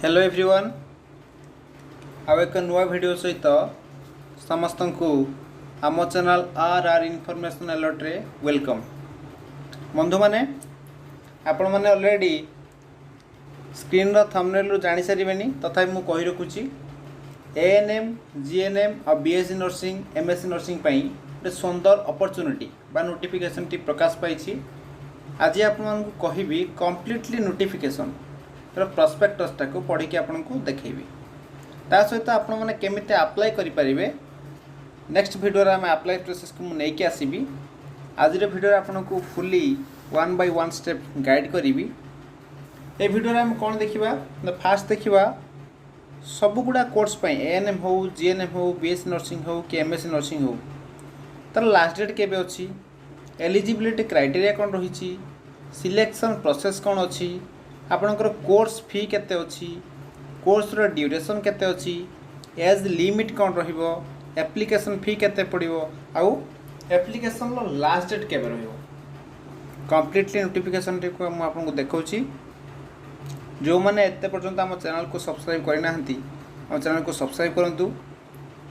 Hello everyone आउ एक नुआ वीडियो सहित समस्त को आम चैनल आर इनफॉरमेशन अलर्ट रे वेलकम। बंधु माने आपण माने ऑलरेडी स्क्रीन रो थंबनेल रु जानि सारिबेनी तथापि मु कहि रखुची एएनएम जीएनएम और बीएससी नर्सिंग एमएससी नर्सिंग पई एक सुंदर अपॉर्चुनिटी बा नोटिफिकेशन टी प्रकाश पाइछि। आज आपण को कहिबी कंप्लीटली नोटिफिकेशन प्रस्पेक्टस को पढ़ी की आपन को देखैबी ता सहित आपण माने केमिते अप्लाई करि परिबे नेक्स्ट वीडियो रे हम अप्लाई प्रोसेस को नै के आसीबी। आज रे वीडियो रे आपन को fully one by one step guide करिबी। ए वीडियो रे हम कोन देखिबा फास्ट देखिबा सब गुडा कोर्स पई एएनएम हो जीएनएम हो बीएससी नर्सिंग हो कि एमएससी नर्सिंग हो तर लास्ट डेट केबे अछि, एलिजिबिलिटी क्राइटेरिया कोन रहिछि, सिलेक्शन प्रोसेस कोन अछि, आपणकर कोर्स फी केते अछि, कोर्स रो ड्यूरेशन केते अछि, एज लिमिट कोन रहिबो, एप्लीकेशन फी केते पड़िबो आउ एप्लीकेशन लो लास्ट डेट केबे रहिबो। कंप्लीटली नोटिफिकेशन टी को हम आपन को देखौछि। जो माने एते पर्यंत हम चैनल को सब्सक्राइब करि नाहंती हम चैनल को सब्सक्राइब करंतु,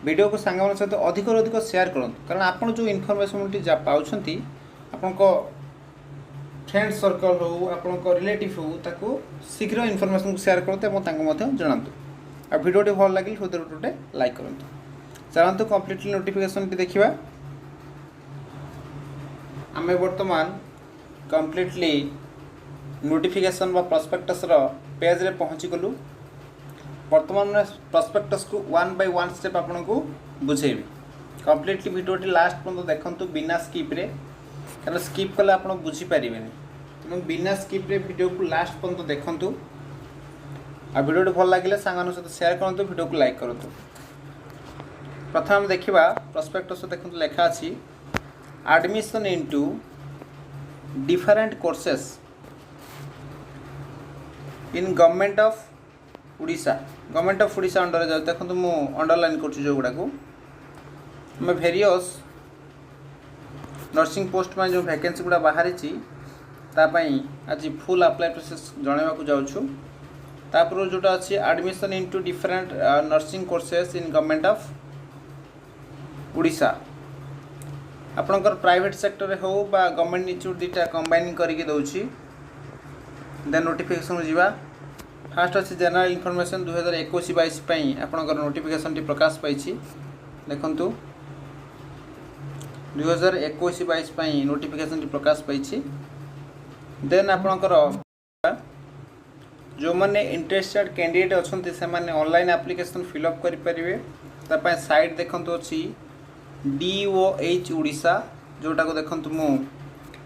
वीडियो को सांगमान सहित अधिक अधिक शेयर करंतु कारण आपन जो इन्फॉर्मेशन टी जा पाउछंती आपन को फ्रेंड सर्कल हो आपण को रिलेटिव हो ताको शीघ्र इनफॉरमेशन को शेयर करते मो तांको मध्य जणांतु। आ वीडियो टी भल लागिल हृदय टुटे लाइक करंतु। चलंतु कंप्लीटली नोटिफिकेशन टी देखिबा। आमे वर्तमान कंप्लीटली नोटिफिकेशन बा प्रोस्पेक्टस रो पेज रे पहुंची गलु। वर्तमान में प्रोस्पेक्टस को वन बाय वन स्टेप आपन को बुझेबी। कंप्लीटली वीडियो टी लास्ट पर्यंत देखंतु बिना स्किप रे कारण स्किप कले आप बुझी पारे तेणु बिना स्किप रे वीडियो को लास्ट पर्यंत देखंतु। आ वीडियो भल लगे सांग सहित शेयर करंतु, वीडियो को लाइक करंतु। प्रथम देखिबा प्रोस्पेक्टस देखंतु लेखा अछि admission into different courses in government of Orissa. Government of Orissa under जाउ देखंतु मु अंडरलाइन करछि जो गुडा को मैं वेरियस नर्सिंग पोस्ट में जो वैकेंसी गुड़ा बाहरी आज फुल अप्लाई प्रोसेस जनवा को जाऊँ। तापर जोटा अच्छी admission into different nursing courses in government of Orissa आपणकर प्राइवेट सेक्टर हो बा गवर्नमेंट इंस्टीट्यूट दीटा कंबाइनिंग करके दउछि। देन नोटिफिकेशन जीवा फास्ट अच्छी जनरल इनफॉरमेशन 2021-22 पई आपणकर नोटिफिकेशन टी प्रकाश पाइछि। देखंतु 2021-22 पई नोटिफिकेशन टी प्रकाश पाइछि। देन आपणकर जो माने इंटरेस्टेड कैंडिडेट अछंती से माने ऑनलाइन एप्लीकेशन फिल अप करि परिबे। त पई साइट देखंतु अछि DOH उड़ीसा जोटा को देखंतु मु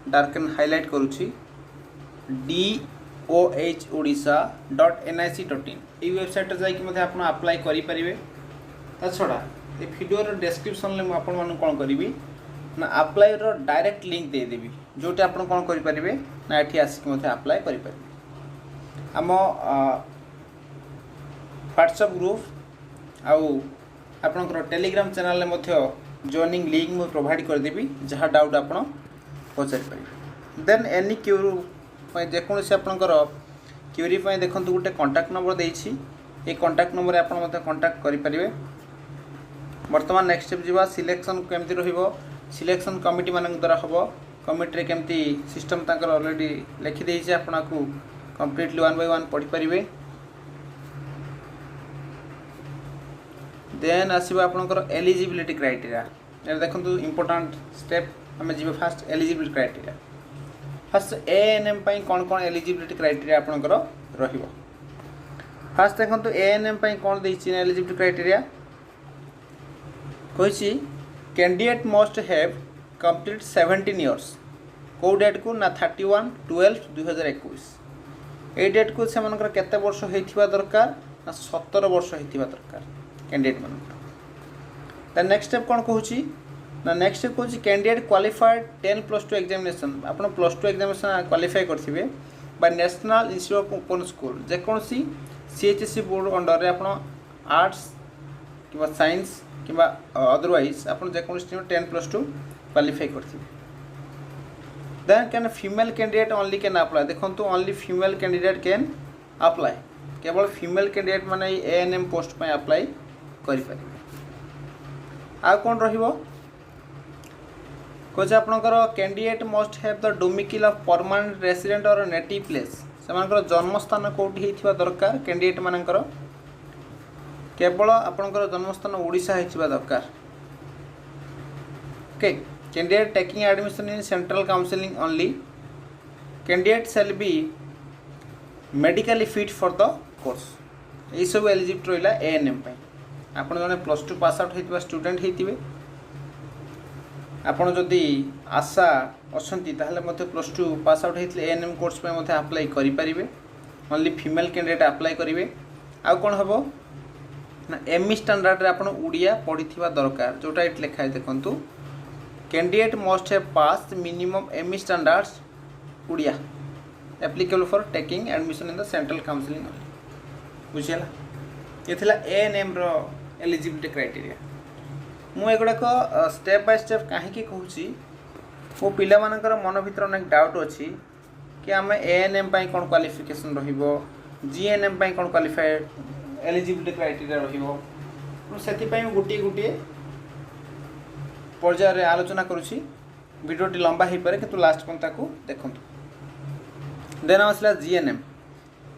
डार्क एंड हाइलाइट करूछि DOHODISA.nic.in ए वेबसाइट जाई कि मते आपण अप्लाई करि परिबे। ता छडा ए वीडियो रो डिस्क्रिप्शन ले मु आपण मानु कोन करिवि ना अप्लाई रो डायरेक्ट लिंक दे देबी जोटे आपण कोन करि परिबे ना एठी आसी कि मते अप्लाई करि परिबे। हम व्हाट्सएप ग्रुप आउ आपनकर टेलीग्राम चैनल ले मध्य जॉइनिंग लिंक मु प्रोवाइड कर देबी जहाँ डाउट आपण पचारि परिबे। देन एनी क्यूरी पय जेकोन से आपनकर क्यूरी पय देखंतु गुटे कांटेक्ट नंबर देइछि ए कांटेक्ट नंबर आपण मते कांटेक्ट करि परिबे। वर्तमान नेक्स्ट स्टेप जीवा सिलेक्शन केमती रहिबो, सिलेक्शन कमिटी मान द्वारा हम कमिटी केमती सिस्टम तांकर ऑलरेडी लिखि देइछि आपना को कंप्लीटली वन बाय वन पढ़ी परिबे। देन आसीबा आपनकर एलिजिबिलिटी क्राइटेरिया ए देखंतु इंपोर्टेंट स्टेप हमें जीवे fast eligibility criteria. Fast ANM पई कोन कोन एलिजिबिलिटी क्राइटेरिया आपनकर रहिबो। फास्ट देखंतु एएनएम पई कोन देइछि एलिजिबिलिटी क्राइटेरिया कहिछि candidate must have complete 17 years को डेट को ना 31/12/2021 ए डेट को से मनकर केते वर्ष हेथिबा दरकार ना 17 वर्ष हेथिबा दरकार कैंडिडेट मनकर। त नेक्स्ट स्टेप कोन कहूछि ना नेक्स्ट स्टेप कहूछि कैंडिडेट क्वालिफाइड 10+2 एग्जामिनेशन आपण +2 एग्जामिनेशन क्वालिफाई करथिबे by National Institute of Open School जे कोनसी सीएचएससी बोर्ड अंडर रे आपण आर्ट्स किबा साइंस किबा अदरवाइज आपण जे कोन स्ट्रीम 10+2 क्वालिफाई करथिबे। Then can female candidate only can apply देखंतु only female candidate can apply केवल फीमेल कैंडिडेट माने एएनएम पोस्ट पे अप्लाई करि परिबे। आ कोन रहिबो कोच आपनकर candidate must have the domicile of permanent resident और नेटिव प्लेस सेमानकर जन्म स्थान कोठी हेतिबा दरकार कैंडिडेट मानकर केवल आपनकर जन्म स्थान ओडिशा हेतिबा दरकार। Okay candidate taking admission in central counselling only candidate shall be medically fit for the course ये सब एलिजिबल रहिला एएनएम पे। आपण जने +2 पास आउट हेतिबा स्टूडेंट हेतिबे आपण जदि आशा अछंती ताहले मते +2 पास आउट हेतले एएनएम कोर्स पे मते अप्लाई करि परिबे। ओनली फीमेल कैंडिडेट अप्लाई करिवे। आ कोन हबो ना एमई स्टैंडर्ड रे आपण उड़िया पढिथिबा दरकार जोटा इट लिखा है देखंतु candidate must have pass minimum ME standards Odia applicable for taking admission in the central counselling बुझिला ये थिला एएनएम रो एलिजिबिलिटी क्राइटेरिया। मु एगुड़ाक स्टेप बाय स्टेप कहीं कहूँ मो पिला मानकर मन भीतर अनेक डाउट अच्छी कि आम एएनएम कौन क्वालिफिकेशन रहिबो जीएनएम कौन क्वालिफाइड एलिजिबिलिटी क्राइटेरिया रहिबो से गोटे गोटे पर्यायर आलोचना करुँची वीडियोटी लंबा हो पारे कि लास्ट पर्यंत देखूँ। देन आसला जीएनएम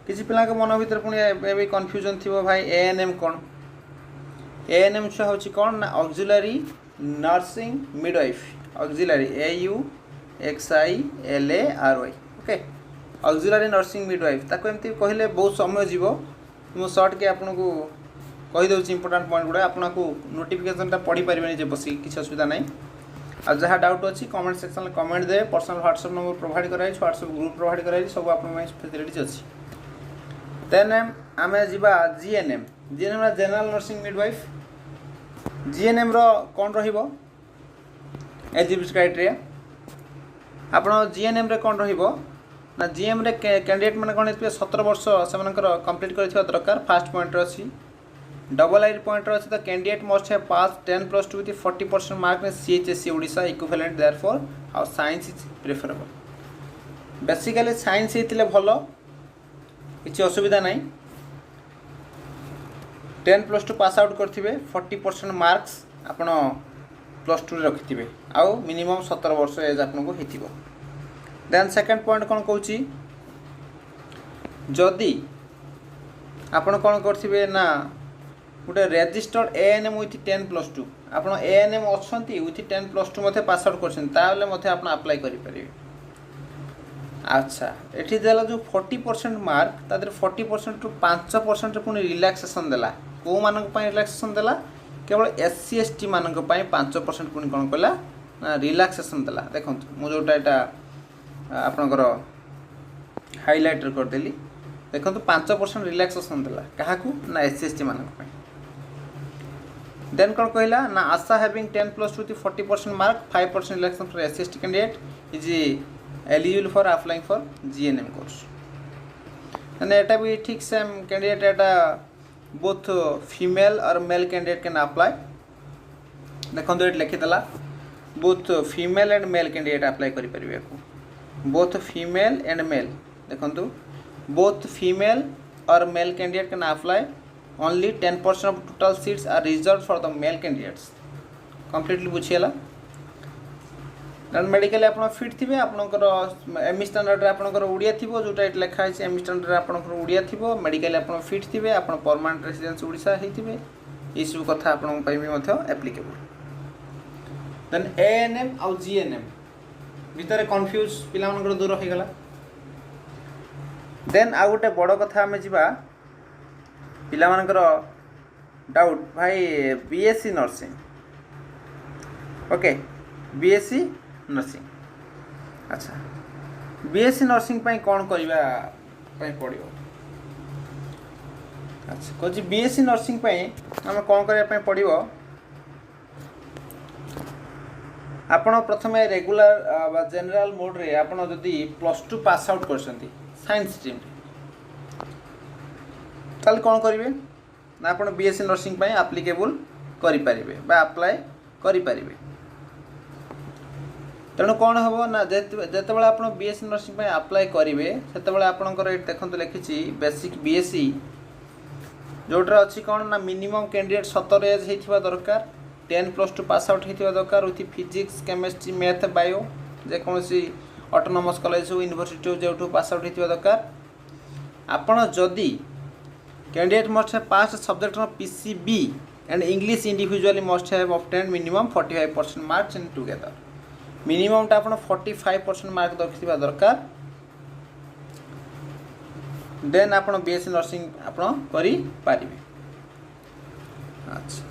किसी पिला मन भीतर पुणी कन्फ्यूजन थी भाई एएनएम कौन एएनएम छुआ हूँ कौन ना auxiliary nursing midwife auxiliary AUXILARY okay auxiliary nursing midwife ताको एमती कहले बहुत समय जीव मु शॉर्ट के आपन को कहि दउछ इंपोर्टेंट पॉइंट गुडा आपन को नोटिफिकेशनटा पढ़ी परिबेनी जे बसी किछ असुविधा नै। आ जहाँ डाउट अच्छी कमेंट सेक्शन में कमेंट दे पर्सनल व्हाट्सएप नंबर प्रोवाइड कराई व्हाट्सएप ग्रुप प्रोवाइड कराई सब आपन फैसिलिटीज अच्छी। देन आम जा GNM GNM general nursing midwife GNM रो कौन रहिबो एलिजिबिलिटी क्राइटेरिया आपन जीएनएम रे कौन रहिबो ना जीएम रे कैंडिडेट माने कौन हेतबे 17 वर्ष से कंप्लीट करथिबा दरकार। फर्स्ट पॉइंट अछि डबल आई पॉइंट अच्छे the candidate must have pass 10+2 with 40% mark in CHSC Odisha equivalent therefore आउ science is preferable. Basically science हेतिले भलो किसी असुविधा नहीं 10+2 पास आउट करथिबे 40% मार्क्स आपण +2 रे रखिथिबे आउ मिनिमम 17 वर्ष एज आपन को हेतिबो। देन सेकंड पॉइंट कोन कहूची जदि आपण कोन करथिबे ना गोटे रेजिस्टर्ड एएनएम विथ 10+2 आपण एएनएम अछंती विथ 10+2 मथे पास आउट करछन ताले मथे आपण अप्लाई करि परिबे। अच्छा एठी देला जो 40% मार्क तादर 40% टू 5% पुनी रिलैक्सेशन देला को मानक पय रिलैक्सेशन देला केवल एससी एसटी मानक पय 5% पुनी कोन कला रिलैक्सेशन देला। देखंतु मु जोटा एटा आपनकर हाइलाइटर कर देली देखंतु 5% रिलैक्सेशन देला काहाकू ना एससी एसटी मानक पय। देन कौन कहला ना आशा having 10+2 with 40% mark 5% relaxation for SC ST candidate is eligible for applying for GNM course. And एटा भी ठीक सेम कैंडिडेट एटा बोथ फीमेल और मेल कैंडिडेट कैन अप्लाई। देखो ये लिखी देला both female and male candidate apply करि परिबे को बोथ फीमेल एंड मेल देखो बोथ फीमेल और male candidate can apply only 10% of total seats are reserved for the male candidates completely बुझियला। मेडिकल आप फिट थे आपंकर एमई स्टैंडर्ड आपंकर ओडिया थी जोटा ये लिखा है एमई स्टैंडर्ड आपंकर ओडिया थी मेडिकल आप फिट थे आप परमानेंट रेसिडेंस ओडिशा होते ये सब कथा आपन एप्लीकेबल। देन एएनएम आउ जीएनएम भितर कन्फ्यूज पिला दूर हो गला। देन आउ गोटे बड़ कथा आम जा पिला मानकर डाउट भाई BSc nursing okay BSc nursing अच्छा बीएससी नर्सिंग पाई कौन करबा पाई पड़ियो। अच्छा कह बीएससी नर्सिंग पाई आम कौन करबा पाई पड़ियो आपण प्रथम रेगुलर जनरल मोड रे आपण जदि +2 पास आउट करछंती साइंस स्ट्रीम ताल कौन करेंगे ना आप बीएससी नर्सिंग पाई एप्लीकेबल करें बा अप्लाई करें। तेणु कौन हम ना जिते आप बीएससी नर्सिंग अप्लाई करेंगे से आपंकर ये देखते लिखी बेसिक बीएससी जोटर अच्छी कौन ना मिनिमम कैंडिडेट 17 एज होता दरकार 10+2 पास आउट होता दरकार with physics chemistry math bio जेकोसी ऑटोनोमस कॉलेज हो यूनिवर्सिटी हो जो पास आउट होता दरकार आपण जदि candidate must have pass subject PCB and English individually must have obtained minimum 45% marks in together minimum टा आपण 45% मार्क रखिबा दरकार देन आपण बीएससी नर्सिंग आपण करि पारिबे। अच्छा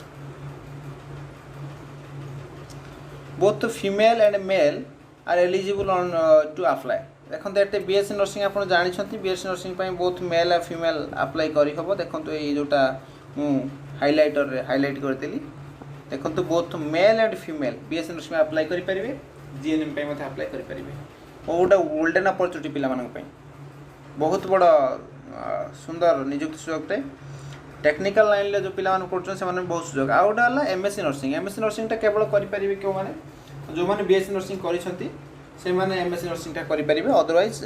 both female and male are eligible on to apply देखो ये बीएससी नर्सिंग आप जानते बीएससी नर्सिंग बोथ मेल और फीमेल अप्लाई करी हम देखो ये जोटा हाइलाइटर हाइलाइट करदेली देखो both male and female BSc nursing apply करेंगे जीएनएम अप्लाई करेंगे और गोटे गोल्डेन अपॉर्चुनिटी पिला बहुत बड़ सुंदर निजुक्ति सुजोगटे टेक्निकल लाइन जो पिला कर बहुत सुजोग आ गोटे एमएससी नर्सिंग केवल करेंगे क्यों मैंने जो मैंने बीएससी नर्सिंग कर एमएससी नर्सिंग करेंगे अदरवाइज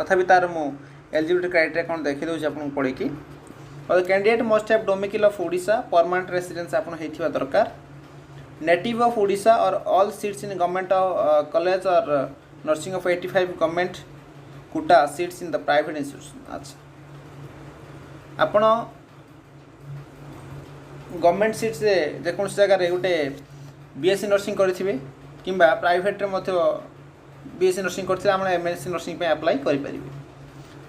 तथापि तार मु एलिजिबिलिटी क्राइटेरिया कौन देखी दूसरी आपको पढ़ी कि candidate must have domicile of Odisha permanent residence आप दरकार नेटिव ऑफ ओडिशा और all seats in government college और nursing of 85 government quota seats in the private institution. अच्छा आपण गवर्नमेंट सीट्स जेको जगह गोटे बीएससी नर्सिंग करेंगे कि प्राइवेट बीएससी नर्सिंग करते एमएससी नर्सिंग अप्लाई करेंगे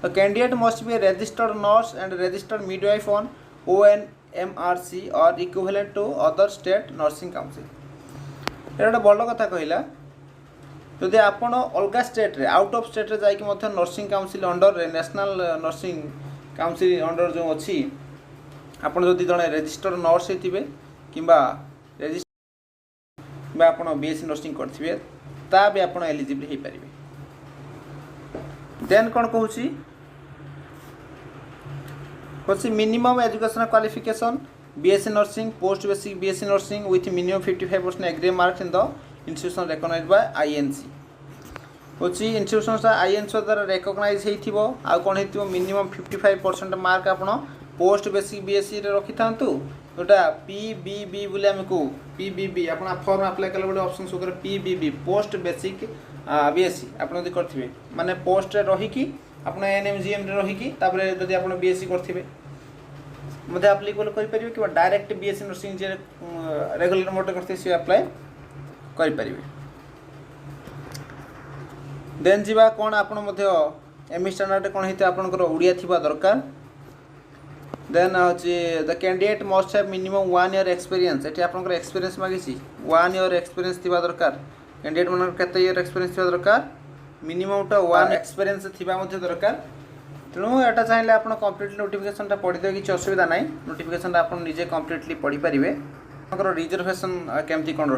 तो candidate must be registered nurse and registered midwife on ONMRC और equivalent to other state nursing council ये गोटे भल कथा कहला जदि आप अलग स्टेट रे आउट ऑफ स्टेट रे जाकि nursing council under national nursing council under जो अच्छी आप जड़े रजिस्टर्ड नर्स होते कि आप बीएससी नर्सिंग करेंगे ता भी आप एलिजिबल हो पारे। देन कौन कहूँ minimum educational qualification BSc nursing post basic BSc nursing with minimum 55% aggregate marks in the institution recognize by INC हूँ इंस्टीट्यूशन INC द्वारा रेकग्नाइज हो कौन हो मिनिमम 55% मार्क आप पोस्ट बेसिक बीएससी रखी था जोटा PBB बोले आम को PBB आप फॉर्म अप्लाई कले गोटे ऑप्शन शो कर PBB पोस्ट बेसिक बीएससी आप करेंगे माने पोस्ट रहीकि आप NMGM रहीकि जब आप बीएससी करेंगे मतलब आप्लिकेबल करेंगे कि डायरेक्ट बीएससी नर्सिंग जे रेगुलर मोड करते सी अप्लाई करेंगे। देन जीवा कौन आप एमई स्टैंडर्ड कौन होता आपंकर ओडिया थिबा दरकार देन हूँ the candidate must have minimum 1 year experience ये आपंकर एक्सपीरियंस मागी 1 ईयर एक्सपीरियंस थिबा दरकार कैंडिडेट मन केते ईयर एक्सपीरियंस थिबा दरकार मिनिमम 1 एक्सपीरियंस थिबा मध्ये दरकार तेणु यहाँ चाहिए आप कम्प्लीटली नोटिफिकेशन पढ़ी किसी असुविधा ना नोटिफिकेशन आप निजे कम्प्लीटली पढ़ी पारे आपंकर रिजर्वेशन केमती कौन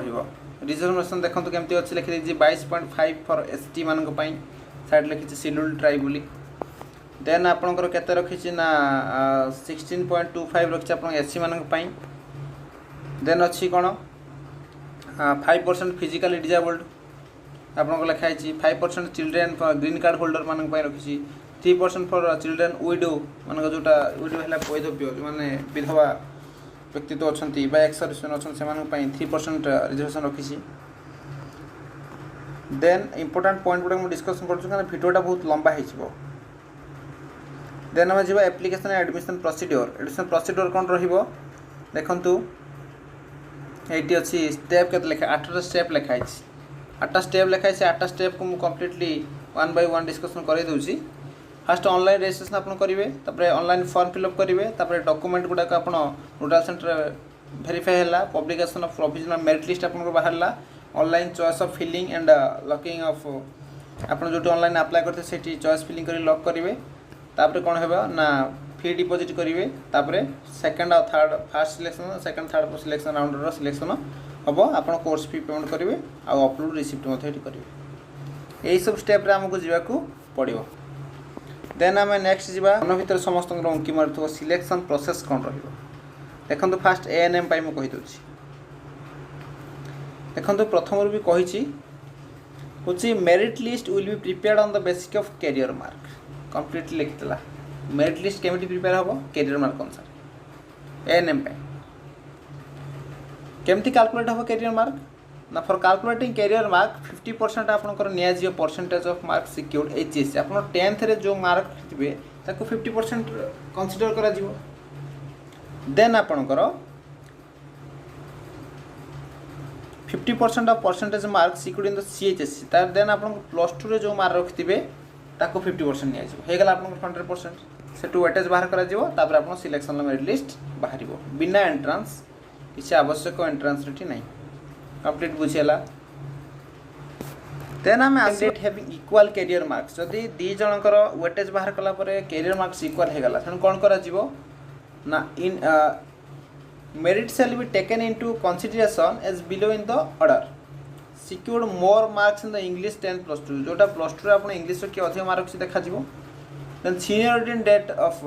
रिजर्वेशन देखो केमती अच्छी लिखी देखिए 22.5 फॉर ST मानी साइड लिखी शेड्यूल्ड ट्राइब बोली देन आपंकर केते रखी ना 16.25 रखी आप SC मानी देन अच्छी कौन 5% फिजिकली डिजेबल्ड आपको लिखाई 5% चिल्ड्रेन ग्रीन कार्ड होल्डर मान रखी 3% फॉर चिल्ड्रेन विडो मान जोटा विडो है वैधव्य जो मैंने विधवा व्यक्ति तो अच्छा एक्स सर्विसमैन अच्छा से 3% रिजर्वेशन रखी देन इंपोर्टेंट पॉइंट गुड़ा मुझे डिस्कसन कर भिडियोटा बहुत लंबा हो देन आम जा एप्लिकेशन एडमिशन प्रोसीड्योर कौन रखु ये अच्छी स्टेप के लिखा 8टा स्टेप लिखाई 8टा स्टेप लिखाई 8टा स्टेप को मुझे कम्प्लीटली 1 by 1 डिस्कसन कर दूसरी फास्ट ऑनलाइन रजिस्ट्रेशन आप करेंगे ऑनलाइन फॉर्म फिलअप करेंगे डॉक्यूमेंट गुड़ाक आप नोडाल सेंटर वेरीफाई है publication of provisional merit list आप बाहर online choice of filling and locking of आप जो ऑनलाइन अप्लाई करते से चॉइस फिलिंग कर लॉक करेंगे तापर कौन है ना फी डिपोजिट करेंगे तापर सेकंड और third fast selection second third selection round selection हम आप कोर्स फी पेमेंट करेंगे आउ अपलोड रिसिप्ट करेंगे यही सब स्टेप आमको जावाक पड़ो देन आम नेक्स्ट जा मन भर समस्त उंकी मार सिलेक्शन प्रोसेस कौन देखो फास्ट ANM मुझे कहीदे देखो प्रथम भी कही हूँ merit list will be prepared on the basic of career mark completely लिखिला मेरिट लिस्ट केमिटी प्रिपेयर हम कैरियर मार्क अनुसार एएनएम केमती कैलकुलेट हम कैरियर मार्क ना फॉर कैलकुलेटिंग कैरियर मार्क 50% आपनकर निया percentage of mark secured HSC आप 10th रे जो मार्क थे 50% कंसीडर करा जिवो देन आपनकर 50% of percentage mark secured in the CHSC तार देन आपन प्लस 2 रे जो मार्क रखिथिबे ताको 50% निया जिवो हे गला आपन 100% से टू वेटेज बाहर करा जिवो तापर आपन सिलेक्शन मेरिट लिस्ट बाहरिबो बिना एंट्रेंस किसी आवश्यक एंट्रेंस रेटी नहीं कंप्लीट बुझेला देन आम candidate having equal career marks जदि दी जनकर वेटेज बाहर कला परे कैरियर मार्क्स इक्वल हे गला तन कोन करा जिवो ना इन merit shall be taken into consideration as below in the order secured more marks in the English 10 plus 2 जोटा plus 2 रे आपण इंग्लिश रे के अधिक मार्क देखा जिवो then seniority in date of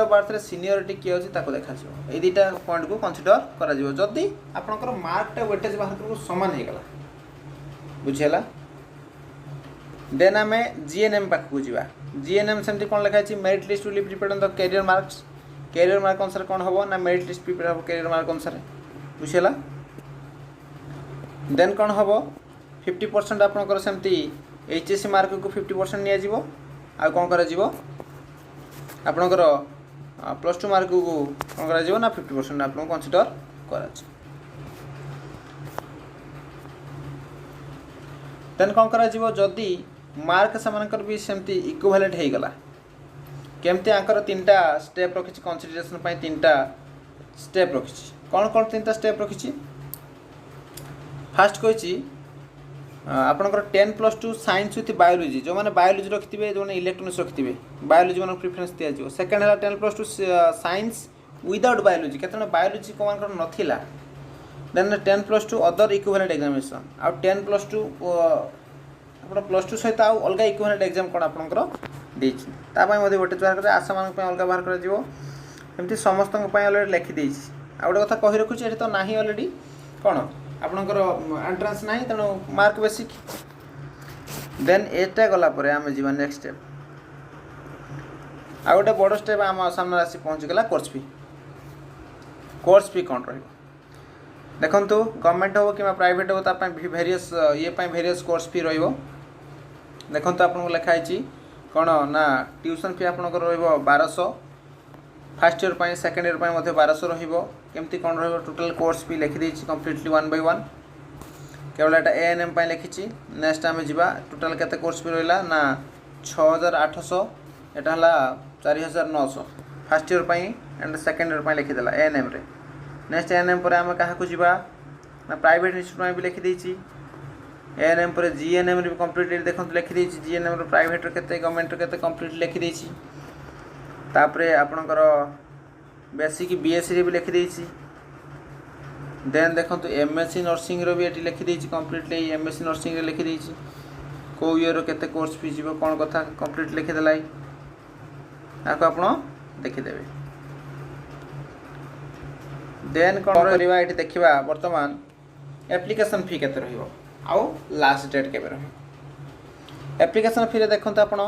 birth रे सीनियरिटी के अछि ताको देखा जिवो ए दुटा पॉइंट को कंसीडर करा जिवो जदी आपनकर मार्क टा वेटेज बाहर को समान हे गला बुझेला देन हमें जीएनएम पाक को जिवा जीएनएम सेमती कोन लिखा अछि merit list will be prepared on the career marks career mark अनुसार कौन हम ना मेरिट लिस्ट प्रिपेयर हम कैरियर मार्क अनुसार बुझेला देन कौन हम 50% आपनकर सेमती एचएससी मार्क को 50% निया जिवो आ कौन करा जिवो आपनकर प्लस 2 मार्क को कौन करा जिवो ना 50% आपन कंसीडर करा छि देन कौन करा जिवो जदी मार्क समानकर भी सेमती इक्विवेलेंट हे गला केमती आंकर 3टा स्टेप रखिछि कंसीडरेशन पय 3टा स्टेप रखिछि कोन कोन 3टा स्टेप रखिछि फर्स्ट कहिछि आपनकर 10 प्लस 2 साइंस विथ बायोलॉजी जो माने बायोलॉजी रखिथिबे जो माने इलेक्ट्रॉनिक्स रखिथिबे बायोलॉजी माने प्रेफरेंस दिया जिवो सेकंड हला 10 प्लस 2 साइंस विदाउट बायोलॉजी केतने बायोलॉजी को मानकर नथिला then 10 plus 2 other equivalent examination आ 10 प्लस 2 आपण प्लस 2 सहित आ अलगा इक्विवेलेंट एग्जाम कोन आपनकर देछि तापाई मध्ये वेटेज बाहर करे आशा मान पे अलगा बाहर करा जिवो एमती समस्त पे ऑलरेडी लिखि देछि आ गोटे कथा कहि रखुछि एठी तो नाही ऑलरेडी कोन आपनकर एंट्रेंस नाही तनो मार्क बेसिक देन एटा गला परे आमे जीवन नेक्स्ट स्टेप आ गोटे बड़ स्टेप आम सामने आसी पहुंच गला कोर्स फी कोन रही देखंतु गवर्नमेंट हो कि प्राइवेट हो ता वेरियस ये वेरियस कोर्स फी रहिबो देखंतु आपन लिखा है कौन ना ट्यूशन फी आपनकर रहिबो 1200 फर्स्ट ईयर पाई सेकंड ईयर पाई मध्ये 1200 रहिबो केमती कोन रहिबो टोटल कोर्स फी लिखि देछि कंप्लीटली 1 बाय 1 केवल एटा एएनएम पाई लिखिछि नेक्स्ट आमे जिबा टोटल केते कोर्स फी रहिला ना 6800 एटा हला 4900 फर्स्ट ईयर पाई एंड सेकंड ईयर पाई लिखि देला एएनएम रे नेक्स्ट एएनएम पर आमे काहा को जिबा ना प्राइवेट इंस्टीट्यूट में भी लिखि देछि एएनएम पर जीएनएम रे कंप्लीट देखंतु लिखि देछि जीएनएम रे प्राइवेट रे केते गवर्नमेंट रे केते कंप्लीट लिखि देछि तापरे आपनकर बेसिक बीएससी रे भी लिखि देछि देन देखंतु एमएससी नर्सिंग रे भी एटी लिखि देछि कंप्लीटली एमएससी नर्सिंग रे लिखि देछि को ईयर रो केते कोर्स फी जीवो कोन कथा कंप्लीट लिखि देलाई आको आपण देखि देबे देन कोन करबा एटी देखिबा वर्तमान एप्लीकेशन फी केते रहिबो आउ लास्ट डेट केबे रही एप्लीकेशन फी रे देखंतु आपण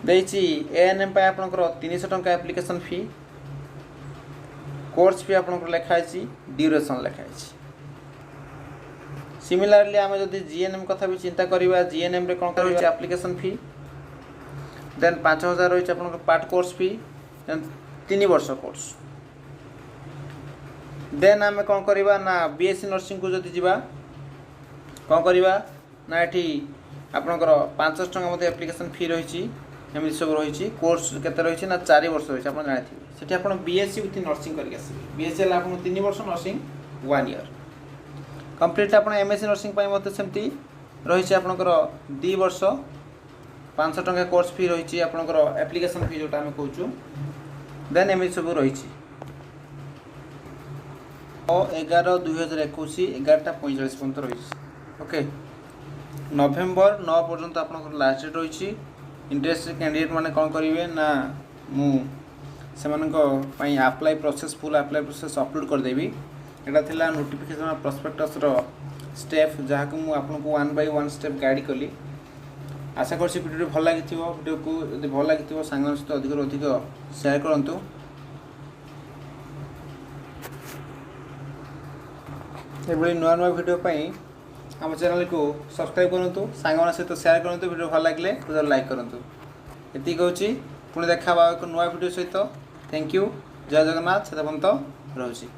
देछि एएनएम पाय आपनकर 300 टंका एप्लीकेशन फी कोर्स फी आपनकर लेखा अछि ड्यूरेशन लेखा अछि सिमिलरली आमे जदि जीएनएम कथा भी चिंता करिबा जीएनएम रे कोन करबै एप्लीकेशन फी देन 5000 रही आपनकर पार्ट कोर्स फी देन 3 वर्ष कोर्स देन आमे कोन करिबा ना बीएससी नर्सिंग को जदि जिबा कौन करवा ना ये आपंकर 500 टंका मत एप्लिकेशन फी रही एमती सब रही कोर्स केते रही ना 4 वर्ष रही आप जानते हैं आप बीएससी विथ नर्सिंग करके आसबे बीएससी आप 3 वर्ष नर्सिंग 1 ईयर कंप्लीट आप एमएससी नर्सिंग मत सेमती रही आपंकर 2 वर्ष 500 टंका कोर्स फी रही आपंकर एप्लिकेशन फी जोटा आम कहूँ देन एमती सब रही 11/2021 11:45 पर्यंत रही ओके नवेम्बर 9 पर्यंत आपन लास्ट डेट रही इंटरेस्टेड कैंडिडेट माने कौन करेंगे ना मु से apply process full apply process upload करदेवी एटा थिला नोटिफिकेशन प्रॉस्पेक्टस रो स्टेप जहाँ को मुझे आपको 1 बाय 1 स्टेप गाइड कली। आशा करछि वीडियो भल लगी वीडियो को यदि भल लगी सांग सहित अधिक अधिक शेयर करूँ। ये नुआ नुआ वीडियो पाई आम चैनल को सब्सक्राइब करूँ, सांग सहित शेयर करूँ, वीडियो भल लगे वीडियो लाइक करूँ। ये कहूँ पुणी देखा एक नुआ वीडियो सहित। Thank you. जय जगन्नाथ। से पर्यंत रहुछि।